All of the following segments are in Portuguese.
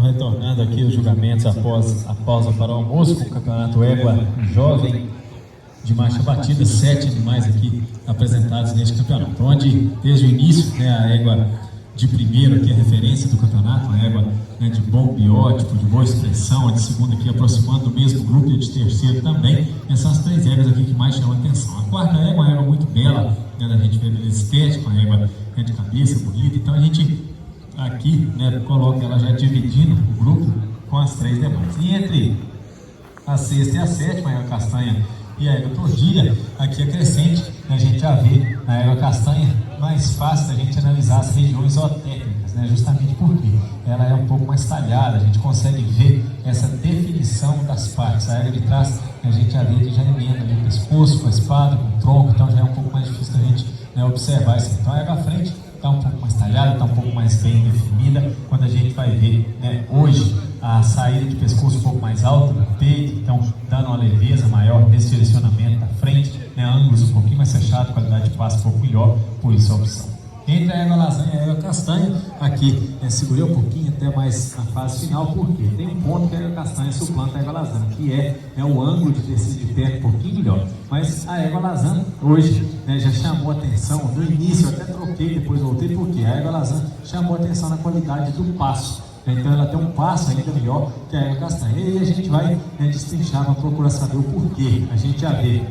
retornando aqui os julgamentos após a pausa para o almoço, com o Campeonato Égua Jovem de Marcha Batida, 7 animais aqui apresentados neste campeonato, onde desde o início, a égua de primeiro aqui, a referência do campeonato, a égua de bom biótipo, de boa expressão, a de segundo aqui aproximando do mesmo grupo, e a de terceiro também. Essas são as 3 éguas aqui que mais chamam a atenção. A quarta égua é uma égua muito bela, a gente vê beleza estética, uma égua de cabeça bonita, então a gente aqui coloca ela já dividindo o grupo com as 3 demais. E entre a sexta e a sétima, a égua castanha e a égua tordilha, aqui a crescente, a gente já vê na égua castanha mais fácil da gente analisar as regiões zootécnicas, justamente porque ela é um pouco mais talhada, a gente consegue ver essa definição das partes. A égua de trás, a gente já vê que já emenda ali o pescoço, com a espada, com o tronco, então já é um pouco mais difícil da gente observar isso. Então a égua à frente está um pouco mais talhada, está um pouco mais bem definida. Quando a gente vai ver hoje a saída de pescoço um pouco mais alta do peito, então dando uma leveza maior nesse direcionamento da frente, ângulos um pouquinho mais fechados, qualidade de passo um pouco melhor, por isso a opção. Entre a égua lasanha e a égua castanha, aqui segurei um pouquinho até mais na fase final, porque tem um ponto que a égua castanha suplanta a égua lasanha, que é o ângulo de descida de pé um pouquinho melhor. Mas a égua lasanha hoje já chamou atenção, no início eu até troquei, depois voltei, porque a égua lasanha chamou atenção na qualidade do passo. Então ela tem um passo ainda melhor que a égua castanha. E aí a gente vai destrinchar, vai procurar saber o porquê. A gente já vê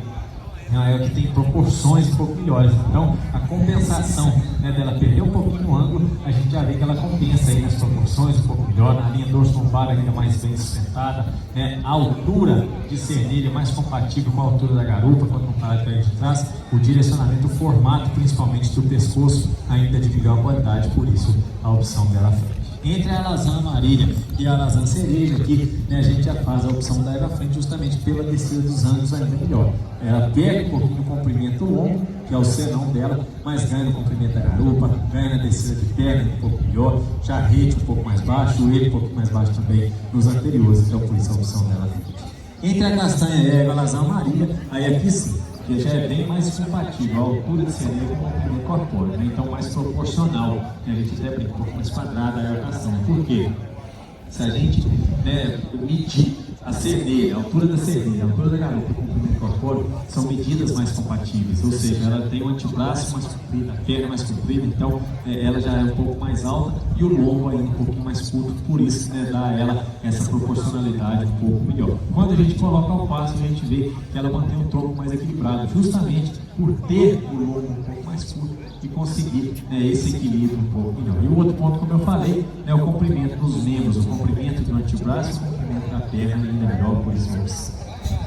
a égua que tem proporções um pouco melhores. Então a compensação dela perder um pouquinho o ângulo, a gente já vê que ela compensa aí nas proporções um pouco melhor, na linha dorso-lombar ainda mais bem sustentada, a altura de cernelha mais compatível com a altura da garupa, quando comparado com a de trás, o direcionamento, o formato principalmente do pescoço ainda de melhor qualidade, por isso a opção dela à frente. Entre a alazã amarela e a alazã cereja aqui, a gente já faz a opção da égua à frente justamente pela descida dos ângulos ainda melhor. Ela perde um pouquinho o comprimento longo, que é o senão dela, mas ganha no comprimento da garupa, ganha na descida de perna um pouco melhor, jarrete um pouco mais baixo, joelho um pouco mais baixo também nos anteriores, então por isso a opção dela à frente. Entre a castanha e a égua alazã amarela, aí aqui sim, que já é bem mais compatível, a altura de cernelha com o comprimento corpóreo, então mais proporcional, a gente até brinca um pouco mais quadrada a castanha. Por quê? Se a gente medir a cernelha, a altura da cernelha, a altura da garupa e o comprimento corpóreo, são medidas mais compatíveis, ou seja, ela tem o antebraço mais comprido, a perna mais comprida, então ela já é um pouco mais alta e o lombo ainda um pouquinho mais curto, por isso dá a ela essa proporcionalidade um pouco melhor. Quando a gente coloca ao passo, a gente vê que ela mantém um tronco mais equilibrado, justamente por ter o lombo um pouco mais curto e conseguir esse equilíbrio um pouco melhor. E o outro ponto, como eu falei, é o comprimento dos membros, o comprimento do antebraço e o comprimento da perna ainda melhor, por isso.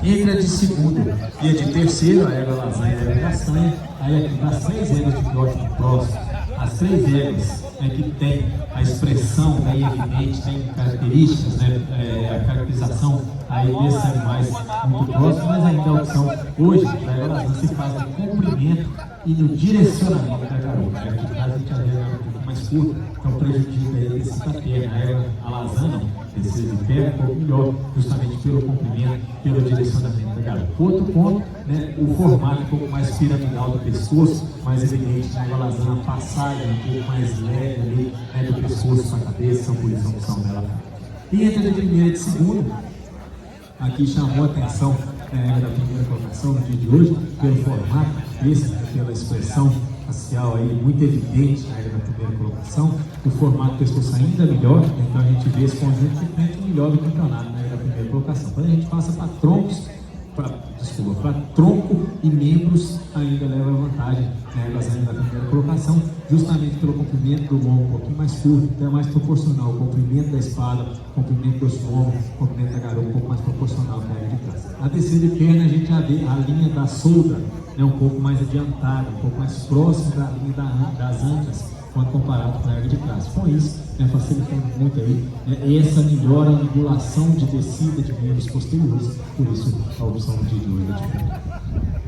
Entre a de segundo e a de terceiro, a égua lasanha e a égua castanha, aí aqui das 3 éguas de biótipo próximo, as 3 éguas que tem a expressão bem evidente, tem características, a caracterização aí desses animais muito próximos, mas ainda a opção hoje da égua lasanha se faz no comprimento e no direcionamento da garupa. Aqui atrás a gente já vê a garupa um pouco mais curta, então prejudica aí esse da perna. A égua alazã não, descida de perna um pouco melhor, justamente pelo comprimento, pelo direcionamento da garupa. Outro ponto, o formato um pouco mais piramidal do pescoço, mais evidente na égua alazã, a passagem um pouco mais leve ali, do pescoço para a cabeça, são por isso a opção dela. E entre a de primeira e de segunda, aqui chamou a atenção da primeira colocação no dia de hoje, pelo formato, pela expressão facial aí muito evidente na primeira colocação, o formato do pescoço ainda melhor, então a gente vê esse conjunto de frente melhor do campeonato na primeira colocação. Quando a gente passa para troncos, para tronco e membros, ainda leva vantagem na primeira colocação, justamente pelo comprimento do lombo um pouquinho mais curto, então é mais proporcional, o comprimento da espada, o comprimento dos lombos, o comprimento da garupa um pouco mais proporcional que a área de trás. A descida de perna, a gente já vê a linha da solda um pouco mais adiantada, um pouco mais próxima da linha das ancas, quando comparado com a égua de trás. Com isso, facilitando muito aí essa melhor angulação de descida de membros posteriores, por isso a opção de hoje é diferente.